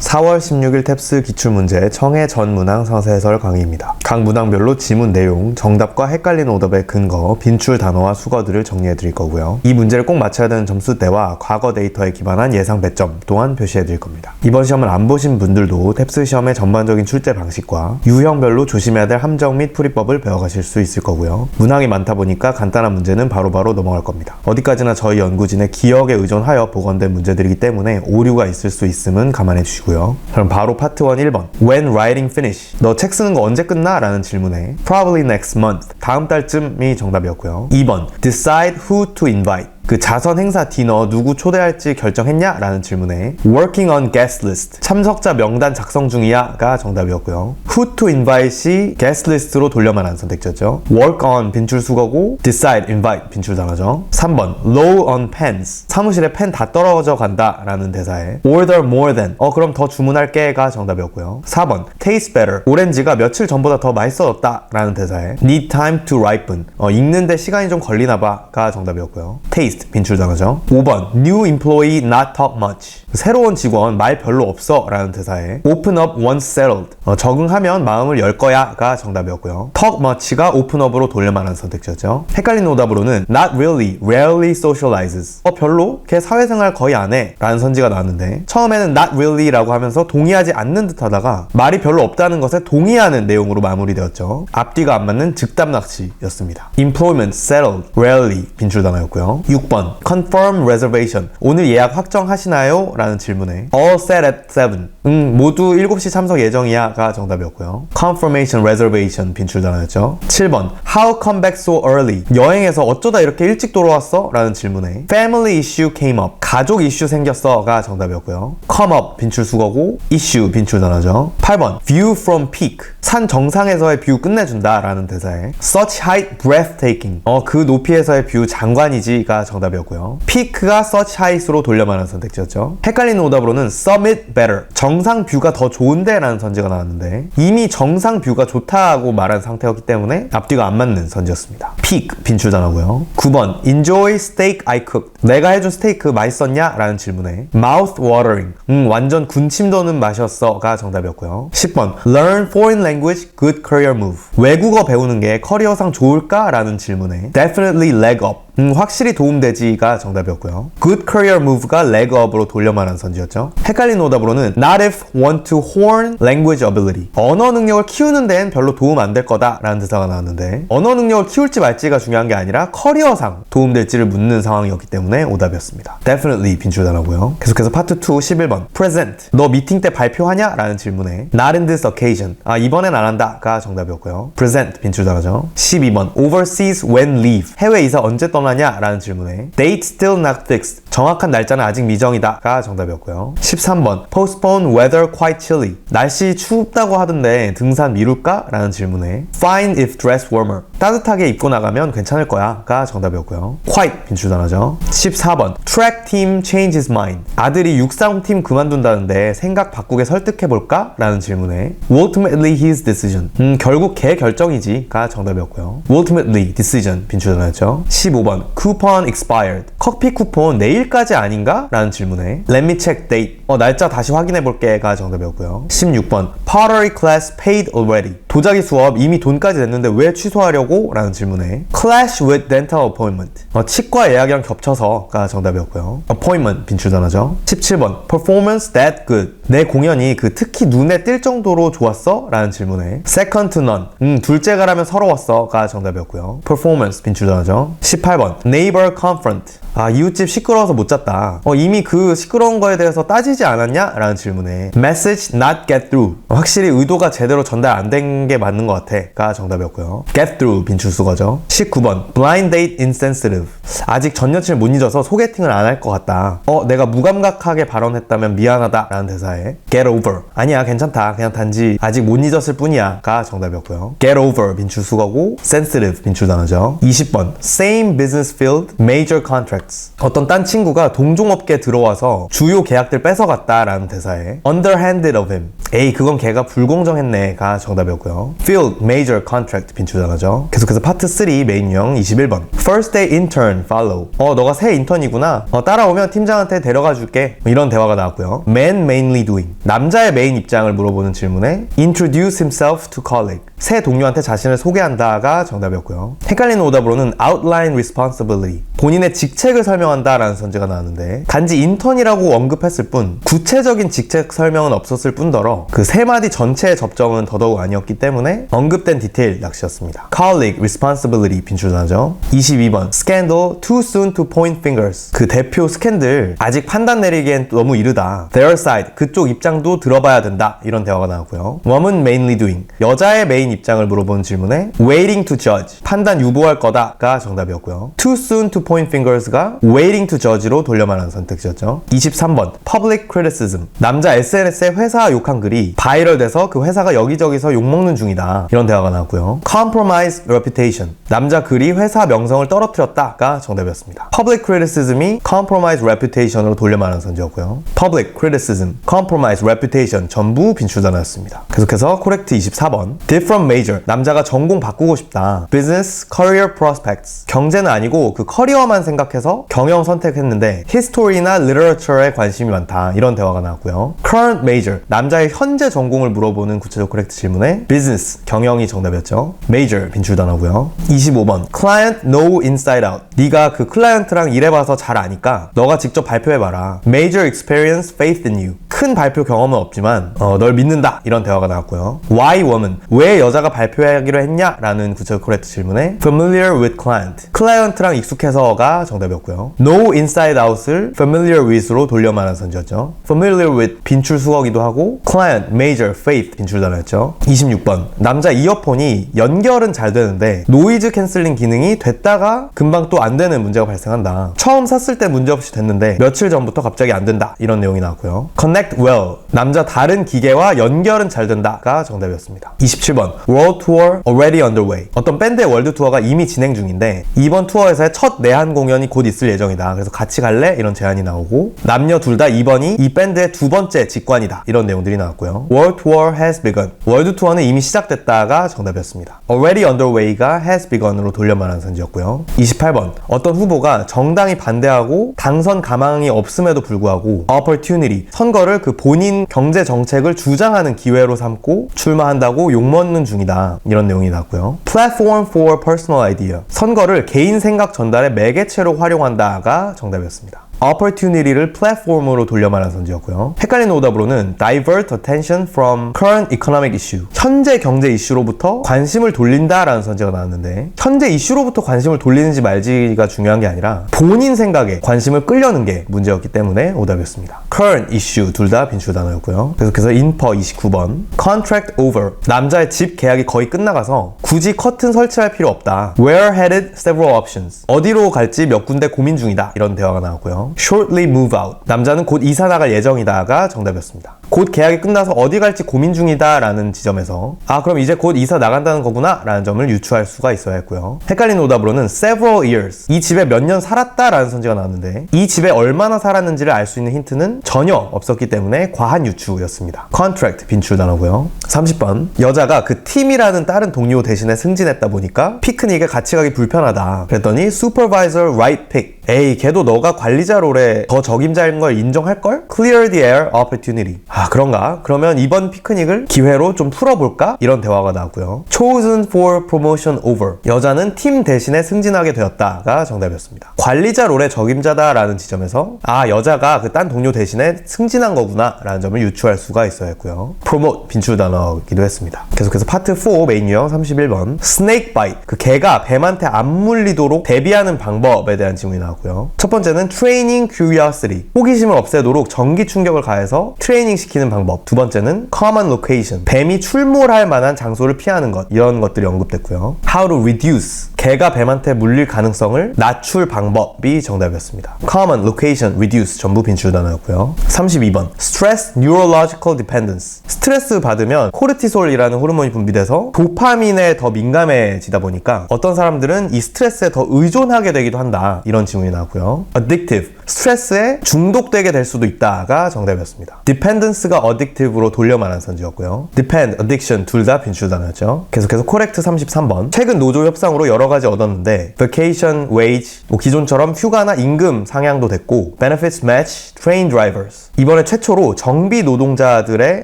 4월 16일 탭스 기출문제 청해 전 문항 서세해설 강의입니다. 각 문항별로 지문 내용, 정답과 헷갈리는 오답의 근거, 빈출 단어와 수거들을 정리해 드릴 거고요. 이 문제를 꼭 맞춰야 되는 점수대와 과거 데이터에 기반한 예상 배점 또한 표시해 드릴 겁니다. 이번 시험을 안 보신 분들도 탭스 시험의 전반적인 출제 방식과 유형별로 조심해야 될 함정 및 풀이법을 배워가실 수 있을 거고요. 문항이 많다 보니까 간단한 문제는 바로바로 넘어갈 겁니다. 어디까지나 저희 연구진의 기억에 의존하여 보건된 문제들이기 때문에 오류가 있을 수 있음은 감안해 주시고요. 그럼 바로 파트 1 1번 When writing finish? 너 책 쓰는 거 언제 끝나? 라는 질문에 Probably next month. 다음 달쯤이 정답이었고요. 2번 Decide who to invite. 그 자선 행사 디너 누구 초대할지 결정했냐? 라는 질문에 Working on guest list. 참석자 명단 작성 중이야? 가 정답이었고요. Who to invite이 guest list로 돌려말한 선택지였죠. Work on 빈출 수거고 Decide, invite 빈출 단어죠. 3번 Low on pens. 사무실에 펜 다 떨어져 간다 라는 대사에 Order more than. 그럼 더 주문할게 가 정답이었고요. 4번 Taste better. 오렌지가 며칠 전보다 더 맛있어졌다 라는 대사에 Need time to ripen. 익는데 시간이 좀 걸리나 봐 가 정답이었고요. Taste 빈출 단어죠. 5번 New employee not talk much. 새로운 직원 말 별로 없어 라는 대사에 Open up once settled. 적응하면 마음을 열 거야 가 정답이었고요. Talk much가 open up으로 돌려말한 선택지였죠. 헷갈리는 오답으로는 Not really, rarely socializes. 별로? 걔 사회생활 거의 안 해 라는 선지가 나왔는데 처음에는 Not really 라고 하면서 동의하지 않는 듯 하다가 말이 별로 없다는 것에 동의하는 내용으로 마무리되었죠. 앞뒤가 안 맞는 즉답 낚시였습니다. Employment settled, rarely 빈출 단어였고요. 6번 Confirm reservation. 오늘 예약 확정하시나요? 라는 질문에 All set at 7. 모두 7시 참석 예정이야 가 정답이었고요. Confirmation reservation 빈출 단어였죠. 7번 How come back so early? 여행에서 어쩌다 이렇게 일찍 돌아왔어? 라는 질문에 Family issue came up. 가족 이슈 생겼어 가 정답이었고요. Come up 빈출 수거고 issue 빈출 단어죠. 8번 View from peak. 산 정상에서의 뷰 끝내준다 라는 대사에 Such height breathtaking. 그 높이에서의 뷰 장관이지 가 정답이었고요. peak가 such height으로 돌려말한 선택지였죠. 헷갈리는 오답으로는 summit better. 정상 뷰가 더 좋은데 라는 선지가 나왔는데 이미 정상 뷰가 좋다고 말한 상태였기 때문에 앞뒤가 안 맞는 선지였습니다. peak 빈출 단어고요. 9번 Enjoy steak I cooked. 내가 해준 스테이크 맛있었냐? 라는 질문에 mouth watering. 완전 군침 도는 맛이었어 가 정답이었고요. 10번 Learn foreign language, good career move. 외국어 배우는 게 커리어상 좋을까? 라는 질문에 Definitely leg up. 확실히 도움되지가 정답이었고요. Good career move가 leg up으로 돌려말한 선지였죠. 헷갈린 오답으로는 Not if want to hone language ability. 언어 능력을 키우는 데엔 별로 도움 안 될 거다 라는 대사가 나왔는데 언어 능력을 키울지 말지가 중요한 게 아니라 커리어상 도움될지를 묻는 상황이었기 때문에 오답이었습니다. Definitely 빈출 단어고요. 계속해서 파트 2 11번 Present. 너 미팅 때 발표하냐? 라는 질문에 Not in this occasion. 이번엔 안 한다 가 정답이었고요. Present 빈출 단어죠. 12번 Overseas when leave. 해외 이사 언제 떠나냐? 라는 질문에 Date still not fixed. 정확한 날짜는 아직 미정이다 가 정답이었고요. 13번 Postpone weather quite chilly. 날씨 춥다고 하던데 등산 미룰까? 라는 질문에 Fine if dressed warmer. 따뜻하게 입고 나가면 괜찮을 거야 가 정답이었고요. Quite 빈출 단어죠. 14번 Track team change his mind. 아들이 육상팀 그만둔다는데 생각 바꾸게 설득해볼까? 라는 질문에 Ultimately his decision. 결국 걔 결정이지 가 정답이었고요. Ultimately decision 빈출 단어였죠. 15번 Coupon expired. 커피 쿠폰 내일까지 아닌가? 라는 질문에 Let me check date. 날짜 다시 확인해볼게 가 정답이었고요. 16번 Pottery class paid already. 도자기 수업 이미 돈까지 냈는데 왜 취소하려고? 라는 질문에 Clash with dental appointment. 치과 예약이랑 겹쳐서 가 정답이었고요. Appointment 빈출 단어죠. 17번 Performance that good. 내 공연이 특히 눈에 띌 정도로 좋았어? 라는 질문에 Second to none. 둘째가라면 서러웠어 가 정답이었고요. Performance 빈출 단어죠. 18번 Neighbor confront. 이웃집 시끄러워서 못 잤다. 이미 그 시끄러운 거에 대해서 따지지 않았냐? 라는 질문에 Message not get through. 확실히 의도가 제대로 전달 안 된 게 맞는 것 같아 가 정답이었고요. Get through 빈출 수거죠. 19번 Blind date insensitive. 아직 전 여친을 못 잊어서 소개팅을 안 할 것 같다. 내가 무감각하게 발언했다면 미안하다 라는 대사에 Get over. 아니야 괜찮다. 그냥 단지 아직 못 잊었을 뿐이야 가 정답이었고요. Get over 빈출 수거고 Sensitive 빈출 단어죠. 20번 Same business field, major contracts. 어떤 딴 친구가 동종업계에 들어와서 주요 계약들 뺏어갔다라는 대사에 Underhanded of him. 에이 그건 걔가 불공정했네가 정답이었고요. Field, major contract 빈출 단어죠. 계속해서 파트 3 메인 유형 21번 First day intern, follow. 너가 새 인턴이구나. 따라오면 팀장한테 데려가 줄게. 이런 대화가 나왔고요. Men mainly doing? 남자의 메인 입장을 물어보는 질문에 introduce himself to colleague. 새 동료한테 자신을 소개한다가 정답이었고요. 헷갈리는 오답으로는 outline responsibility. 본인의 직책을 설명한다 라는 선지가 나왔는데 단지 인턴이라고 언급했을 뿐 구체적인 직책 설명은 없었을 뿐더러 그 세 마디 전체의 접점은 더더욱 아니었기 때문에 언급된 디테일 낚시였습니다. colleague responsibility 빈출단어죠. 22번 scandal too soon to point fingers. 그 대표 스캔들 아직 판단 내리기엔 너무 이르다. their side 그쪽 입장도 들어봐야 된다. 이런 대화가 나왔고요. woman mainly doing 여자의 메인 입장을 물어보는 질문에 waiting to judge 판단 유보할 거다가 정답이었고요. too soon to point fingers가 waiting to judge로 돌려 말하는 선택지였죠. 23번 public criticism 남자 SNS에 회사 욕한 글이 바이럴 돼서 그 회사가 여기저기서 욕먹는 중이다. 이런 대화가 나왔고요. compromise reputation 남자 글이 회사 명성을 떨어뜨렸다가 정답이었습니다. public criticism이 compromise reputation으로 돌려 말하는 선지였고요. public criticism, compromise reputation 전부 빈출단어였습니다. 계속해서 correct 24번 different major 남자가 전공 바꾸고 싶다. business, career prospects 경제는 아니고 그 커리어만 생각해서 경영 선택했는데 history나 literature에 관심이 많다. 이런 대화가 나왔고요. current major 남자의 현재 전공을 물어보는 구체적 correct 질문에 business, 경영이 정답이었죠. major 빈출단어고요. 25번 client know inside out 네가 그 클라이언트랑 일해봐서 잘 아니까 너가 직접 발표해봐라. major experience faith in you 큰 발표 경험은 없지만 널 믿는다. 이런 대화가 나왔고요. why woman 왜 여자가 발표하기로 했냐? 라는 구체적 correct 질문에 familiar with client 클라이언트랑 익숙해서가 정답이었고요. know inside out을 familiar with로 돌려 말한 선지였죠. familiar with 빈출 수거기도 하고 client, major, faith 빈출 단어였죠. 26번 남자 이어폰이 연결은 잘 되는데 노이즈 캔슬링 기능이 됐다가 금방 또 안 되는 문제가 발생한다. 처음 샀을 때 문제없이 됐는데 며칠 전부터 갑자기 안 된다. 이런 내용이 나왔고요. connect well 남자 다른 기계와 연결은 잘 된다가 정답이었습니다. 27번 world tour already underway 어떤 밴드의 월드 투어가 이미 진행 중인데 이번 투어에서의 첫 내한 공연이 곧 있을 예정이다. 그래서 같이 갈래? 이런 제안이 나오고 남녀 둘 다 이번이 이 밴드의 두 번째 직관이다. 이런 내용들이 나왔고요. world tour has begun 월드 투어는 이미 시작됐다가 정답이었습니다. already underway가 has begun으로 돌려 말하는 선지였고요. 28번 어떤 후보가 정당이 반대하고 당선 가망이 없음에도 불구하고 opportunity 선거를 그 본인 경제 정책을 주장하는 기회로 삼고 출마한다고 욕먹는 중이다. 이런 내용이 나왔고요. platform for personal idea 선거를 개인 생각 전달의 매개체로 활용한다가 정답이었습니다. opportunity를 플랫폼으로 돌려 말한 선지였고요. 헷갈리는 오답으로는 divert attention from current economic issue 현재 경제 이슈로부터 관심을 돌린다라는 선지가 나왔는데 현재 이슈로부터 관심을 돌리는지 말지가 중요한 게 아니라 본인 생각에 관심을 끌려는 게 문제였기 때문에 오답이었습니다. current issue 둘 다 빈출 단어였고요. 계속해서 인퍼 29번 contract over 남자의 집 계약이 거의 끝나가서 굳이 커튼 설치할 필요 없다. where headed several options 어디로 갈지 몇 군데 고민 중이다. 이런 대화가 나왔고요. shortly move out 남자는 곧 이사 나갈 예정이다가 정답이었습니다. 곧 계약이 끝나서 어디 갈지 고민 중이다 라는 지점에서 아 그럼 이제 곧 이사 나간다는 거구나 라는 점을 유추할 수가 있어야 했고요. 헷갈리는 오답으로는 several years 이 집에 몇 년 살았다 라는 선지가 나왔는데 이 집에 얼마나 살았는지를 알 수 있는 힌트는 전혀 없었기 때문에 과한 유추였습니다. contract 빈출 단어고요. 30번 여자가 그 팀이라는 다른 동료 대신에 승진했다 보니까 피크닉에 같이 가기 불편하다. 그랬더니 supervisor right pick 에이 걔도 너가 관리자 롤에 더 적임자인 걸 인정할걸? clear the air opportunity 아 그런가? 그러면 이번 피크닉을 기회로 좀 풀어볼까? 이런 대화가 나왔고요. chosen for promotion over 여자는 팀 대신에 승진하게 되었다가 정답이었습니다. 관리자 롤의 적임자다 라는 지점에서 아 여자가 그 딴 동료 대신에 승진한 거구나 라는 점을 유추할 수가 있어야 했고요. promote 빈출 단어이기도 했습니다. 계속해서 파트 4 메인 유형 31번 snake bite 그 개가 뱀한테 안 물리도록 대비하는 방법에 대한 질문이 나왔고요. 첫 번째는 training curiosity 호기심을 없애도록 전기 충격을 가해서 트레이닝 시키는 방법. 두 번째는 common location 뱀이 출몰할 만한 장소를 피하는 것 이런 것들이 언급됐고요. how to reduce 개가 뱀한테 물릴 가능성을 낮출 방법이 정답이었습니다. common, location, reduce 전부 빈출 단어였고요. 32번 stress neurological dependence 스트레스 받으면 코르티솔이라는 호르몬이 분비돼서 도파민에 더 민감해지다 보니까 어떤 사람들은 이 스트레스에 더 의존하게 되기도 한다. 이런 질문이 나왔고요. addictive 스트레스에 중독되게 될 수도 있다가 정답이었습니다. dependence가 addictive로 돌려 말한 선지였고요. depend, addiction 둘 다 빈출 단어였죠. 계속해서 correct 33번. 최근 노조 협상으로 여러 가지 얻었는데 vacation, wage, 기존처럼 휴가나 임금 상향도 됐고 benefits match train drivers. 이번에 최초로 정비 노동자들의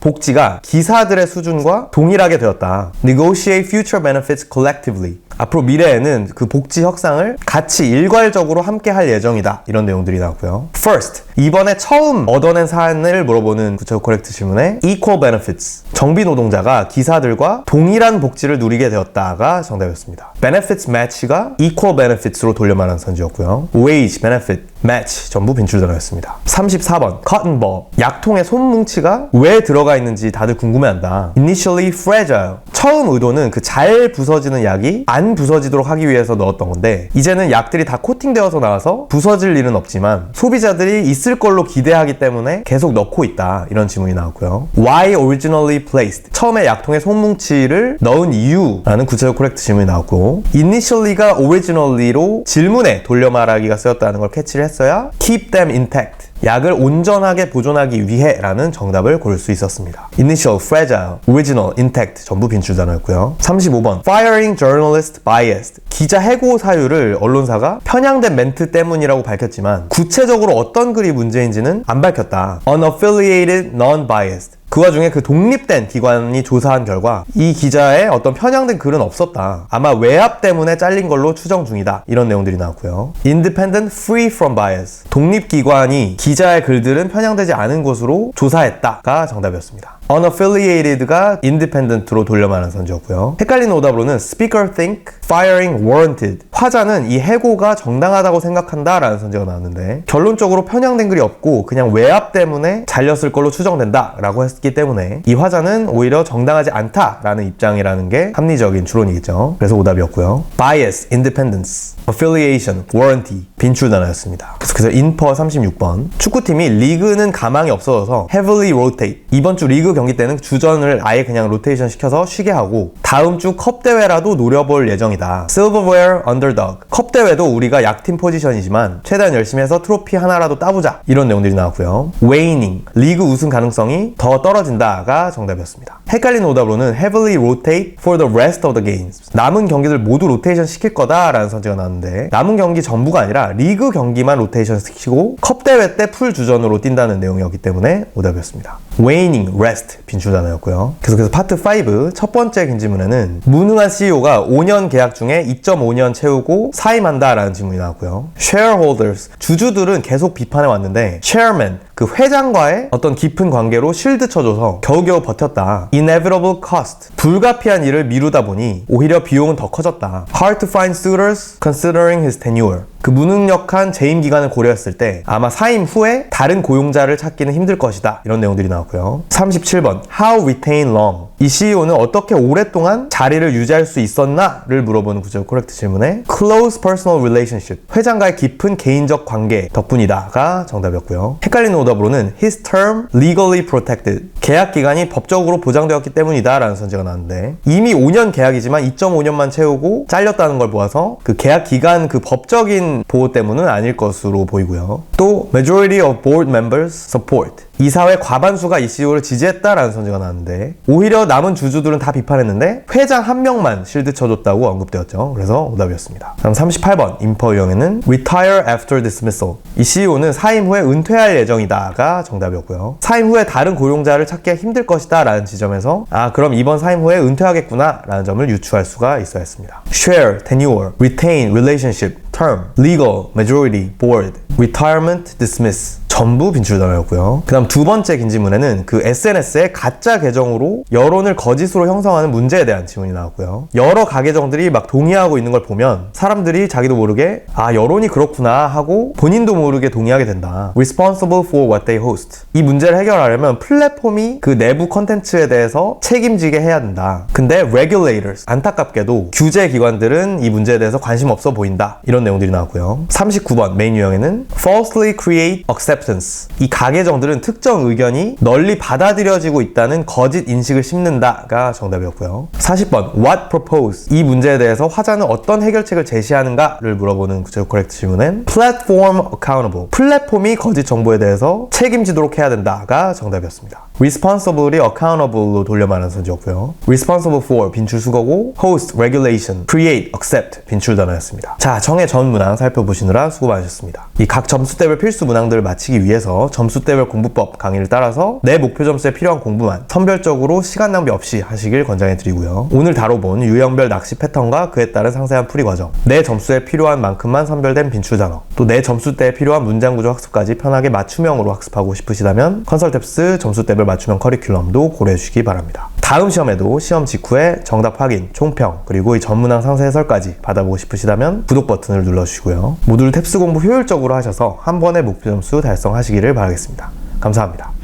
복지가 기사들의 수준과 동일하게 되었다. negotiate future benefits collectively. 앞으로 미래에는 그 복지 협상을 같이 일괄적으로 함께 할 예정이다. 이런 내용들이 나왔고요. First, 이번에 처음 얻어낸 사안을 물어보는 구체적 코렉트 질문에 equal benefits. 정비 노동자가 기사들과 동일한 복지를 누리게 되었다가 정답이었습니다. benefits match가 equal benefits로 돌려 말한 선지였고요. wage, benefit, match 전부 빈출 단어였습니다. 34번 cotton ball. 약통의 손뭉치가 왜 들어가 있는지 다들 궁금해한다. initially fragile. 처음 의도는 그 잘 부서지는 약이 안 부서지도록 하기 위해서 넣었던 건데 이제는 약들이 다 코팅되어서 나와서 부서질 일은 없지만 소비자들이 있을 걸로 기대하기 때문에 계속 넣고 있다. 이런 질문이 나왔고요. Why originally placed? 처음에 약통에 손뭉치를 넣은 이유라는 구체적 코렉트 질문이 나왔고 initially가 originally로 질문에 돌려 말하기가 쓰였다는 걸 캐치를 했어야 keep them intact. 약을 온전하게 보존하기 위해 라는 정답을 고를 수 있었습니다. Initial, fragile, original, intact 전부 빈출 단어였고요. 35번 Firing journalist biased. 기자 해고 사유를 언론사가 편향된 멘트 때문이라고 밝혔지만 구체적으로 어떤 글이 문제인지는 안 밝혔다. Unaffiliated, non-biased. 그 와중에 그 독립된 기관이 조사한 결과 이 기자의 어떤 편향된 글은 없었다. 아마 외압 때문에 잘린 걸로 추정 중이다. 이런 내용들이 나왔고요. Independent, free from bias. 독립기관이 기자의 글들은 편향되지 않은 것으로 조사했다가 정답이었습니다. Unaffiliated가 independent로 돌려 말한 선지였고요. 헷갈리는 오답으로는 Speaker think firing warranted. 화자는 이 해고가 정당하다고 생각한다 라는 선지가 나왔는데 결론적으로 편향된 글이 없고 그냥 외압 때문에 잘렸을 걸로 추정된다 라고 했기 때문에 이 화자는 오히려 정당하지 않다 라는 입장이라는 게 합리적인 추론이겠죠. 그래서 오답이었고요. Bias, independence, affiliation, warranty 빈출 단어였습니다. 그래서 인퍼 36번 축구팀이 리그는 가망이 없어져서 heavily rotate. 이번 주 리그 경기 때는 주전을 아예 그냥 로테이션 시켜서 쉬게 하고 다음 주 컵 대회라도 노려볼 예정이다. Silverware underdog. 컵 대회도 우리가 약팀 포지션이지만 최대한 열심히 해서 트로피 하나라도 따보자. 이런 내용들이 나왔고요. Waning. 리그 우승 가능성이 더 떨어진다가 정답이었습니다. 헷갈리는 오답으로는 heavily rotate for the rest of the games. 남은 경기들 모두 로테이션 시킬 거다라는 선지가 나왔는데 남은 경기 전부가 아니라 리그 경기만 로테이션 시키고 컵 대회 때 풀 주전으로 뛴다는 내용이었기 때문에 오답이었습니다. Waning, rest 빈출 단어였고요. 계속해서 파트 5 첫 번째 긴 질문에는 무능한 CEO가 5년 계약 중에 2.5년 채우고 사임한다 라는 질문이 나왔고요. Shareholders, 주주들은 계속 비판해 왔는데 Chairman, 그 회장과의 어떤 깊은 관계로 실드 쳐줘서 겨우겨우 버텼다. Inevitable cost, 불가피한 일을 미루다 보니 오히려 비용은 더 커졌다. Hard to find suitors considering his tenure. 그 무능력한 재임 기간을 고려했을 때 아마 사임 후에 다른 고용자를 찾기는 힘들 것이다. 이런 내용들이 나왔고요. 37번 How retain long. 이 CEO는 어떻게 오랫동안 자리를 유지할 수 있었나를 물어보는 구체적 코렉트 질문에 Close personal relationship. 회장과의 깊은 개인적 관계 덕분이다가 정답이었고요. 헷갈리는 오답으로는 His term legally protected. 계약 기간이 법적으로 보장되었기 때문이다 라는 선지가 나왔는데 이미 5년 계약이지만 2.5년만 채우고 잘렸다는 걸 보아서 그 계약 기간 그 법적인 보호 때문은 아닐 것으로 보이고요. 또 Majority of board members support. 이사회 과반수가 이 CEO를 지지했다라는 선지가 나왔는데 오히려 남은 주주들은 다 비판했는데 회장 한 명만 실드 쳐줬다고 언급되었죠. 그래서 오답이었습니다. 다음 38번 인퍼 유형에는 Retire after dismissal. 이 CEO는 사임 후에 은퇴할 예정이다가 정답이었고요. 사임 후에 다른 고용자를 찾기 힘들 것이다 라는 지점에서 그럼 이번 사임 후에 은퇴하겠구나 라는 점을 유추할 수가 있어야 했습니다. Share, tenure, retain, relationship, term, legal, majority, board, retirement, dismiss 전부 빈출 단어였고요. 그 다음 두 번째 긴 질문에는 그 SNS의 가짜 계정으로 여론을 거짓으로 형성하는 문제에 대한 질문이 나왔고요. 여러 가계정들이 막 동의하고 있는 걸 보면 사람들이 자기도 모르게 여론이 그렇구나 하고 본인도 모르게 동의하게 된다. Responsible for what they host. 이 문제를 해결하려면 플랫폼이 그 내부 컨텐츠에 대해서 책임지게 해야 된다. 근데 regulators, 안타깝게도 규제 기관들은 이 문제에 대해서 관심 없어 보인다. 이런 내용들이 나왔고요. 39번 메인 유형에는 falsely create acceptance. 이 가계정들은 특정 의견이 널리 받아들여지고 있다는 거짓 인식을 심는다가 정답이었고요. 40번 what propose. 이 문제에 대해서 화자는 어떤 해결책을 제시하는가를 물어보는 구체적 correct 질문엔 platform accountable. 플랫폼이 거짓 정보에 대해서 책임지도록 해야 된다가 정답이었습니다. responsibly accountable로 돌려 말하는 선지였고요. responsible for 빈출 수거고 host, regulation, create, accept 빈출 단어였습니다. 자, 정의 전 문항 살펴보시느라 수고 많으셨습니다. 이 각 점수대별 필수 문항들을 마치기 위해서 점수대별 공부법 강의를 따라서 내 목표 점수에 필요한 공부만 선별적으로 시간 낭비 없이 하시길 권장해 드리고요. 오늘 다뤄본 유형별 낚시 패턴과 그에 따른 상세한 풀이 과정, 내 점수에 필요한 만큼만 선별된 빈출 단어, 또 내 점수대에 필요한 문장 구조 학습까지 편하게 맞춤형으로 학습하고 싶으시다면 컨설탭스 점수대별 맞춤형 커리큘럼도 고려해 주시기 바랍니다. 다음 시험에도 시험 직후에 정답 확인, 총평, 그리고 이 전문항 상세 해설까지 받아보고 싶으시다면 구독 버튼을 눌러주시고요. 모듈 탭스 공부 효율적으로 하셔서 한 번에 목표 점수 달성하시기를 바라겠습니다. 감사합니다.